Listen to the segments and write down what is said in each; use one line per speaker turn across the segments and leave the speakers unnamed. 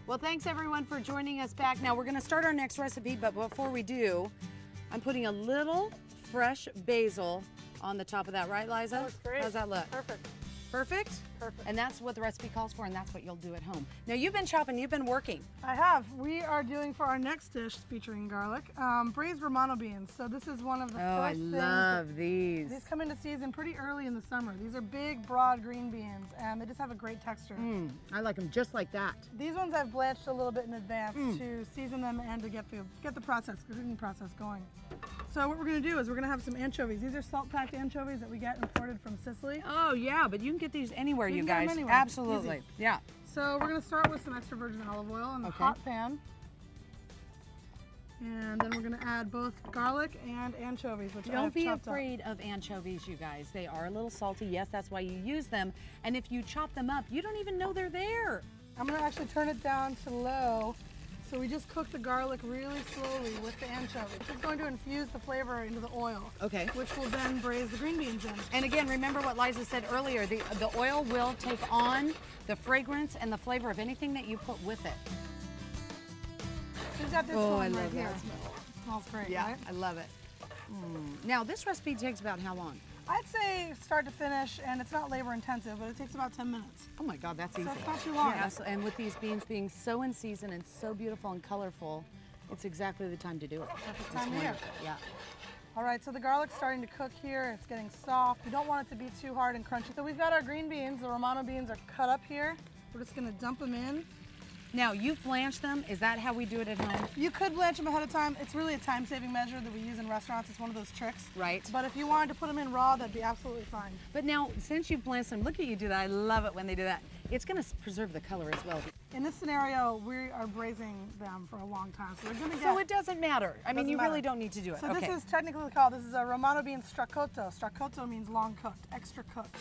Well, thanks everyone for joining us back. Now we're gonna start our next recipe, but before we do, I'm putting a little fresh basil on the top of that, right, Liza?
That looks great.
How's that look?
Perfect.
Perfect?
Perfect.
And that's what the recipe calls for, and that's what you'll do at home. Now, you've been chopping, you've been working.
I have. We are doing for our next dish featuring garlic, braised Romano beans. So this is one of the first things.
Oh, I love these.
These come into season pretty early in the summer. These are big, broad green beans, and they just have a great texture.
I like them just like that.
These ones I've blanched a little bit in advance to season them and to get the cooking process going. So what we're going to do is we're going to have some anchovies. These are salt-packed anchovies that we get imported from Sicily.
Oh, yeah, but you can get these anywhere, you
can
guys.
get them anywhere.
Absolutely.
Easy.
Yeah.
So we're going to start with some extra virgin olive oil in the hot pan. And then we're going to add both garlic and anchovies, which
Don't be afraid
of
anchovies, you guys. They are a little salty. Yes, that's why you use them. And if you chop them up, you don't even know they're there.
I'm going to actually turn it down to low. So we just cook the garlic really slowly with the anchovies. It's going to infuse the flavor into the oil.
Okay.
Which will then braise the green beans in.
And again, remember what Liza said earlier. The oil will take on the fragrance and the flavor of anything that you put with it.
We've got this one right here.
That smell.
It smells great,
Yeah,
right?
I love it. Now, this recipe takes about how long?
I'd say start to finish, and it's not labor intensive, but it takes about 10 minutes.
Oh my God, that's easy.
So it's not too long.
Yes, and with these beans being so in season and so beautiful and colorful, it's exactly the time to do it.
Perfect time of year.
Yeah.
All right, so the garlic's starting to cook here. It's getting soft. We don't want it to be too hard and crunchy. So we've got our green beans. The Romano beans are cut up here. We're just gonna dump them in.
Now, you've blanched them. Is that how we do it at home?
You could blanch them ahead of time. It's really a time-saving measure that we use in restaurants. It's one of those tricks.
Right.
But if you wanted to put them in raw, that'd be absolutely fine.
But now, since you've blanched them, look at you do that. I love it when they do that. It's going to preserve the color as well.
In this scenario, we are braising them for a long time, so they're going to get...
So it doesn't matter. I mean, you really don't need to do it.
So this is technically called, this is a Romano bean stracotto. Stracotto means long cooked, extra cooked.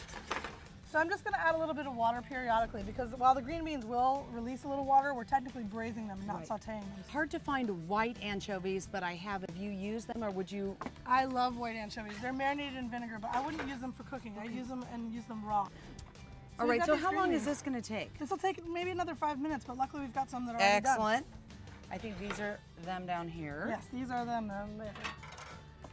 So I'm just going to add a little bit of water periodically because while the green beans will release a little water, we're technically braising them, not sauteing them.
Hard to find white anchovies, but I have. Have you used them, or would you?
I love white anchovies. They're marinated in vinegar, but I wouldn't use them for cooking. I use them raw.
All right, so how long is this going to take?
This will take maybe another 5 minutes, but luckily we've got some that are already done.
Excellent. I think these are them down here.
Yes, these are them.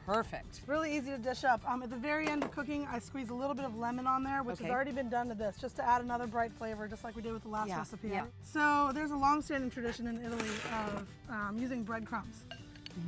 Perfect.
Really easy to dish up. At the very end of cooking, I squeeze a little bit of lemon on there, which has already been done to this, just to add another bright flavor, just like we did with the last recipe. Yeah. So there's a long-standing tradition in Italy of using breadcrumbs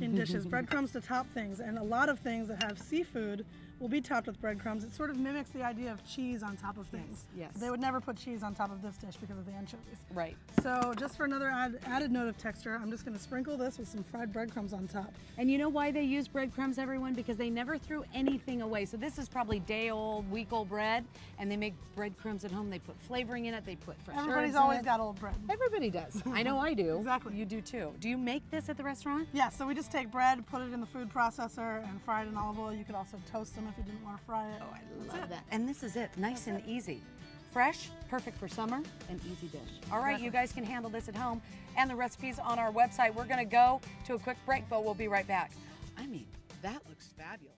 in dishes. Breadcrumbs to top things, and a lot of things that have seafood will be topped with breadcrumbs. It sort of mimics the idea of cheese on top of things.
Yes.
They would never put cheese on top of this dish because of the anchovies.
Right.
So just for another added note of texture, I'm just going to sprinkle this with some fried breadcrumbs on top.
And you know why they use breadcrumbs, everyone? Because they never threw anything away. So this is probably day-old, week-old bread, and they make breadcrumbs at home. They put flavoring in it. They put fresh herbs in it.
Everybody's always got old bread.
Everybody does. I know I do.
Exactly.
You do too. Do you make this at the restaurant?
Yeah, so we just take bread, put it in the food processor, and fry it in olive oil. You could also toast them if you didn't want to fry it.
Oh, I love that. And this is it, nice and easy. Fresh, perfect for summer, an easy dish. All right, you guys can handle this at home. And the recipe's on our website. We're gonna go to a quick break, but we'll be right back. I mean, that looks fabulous.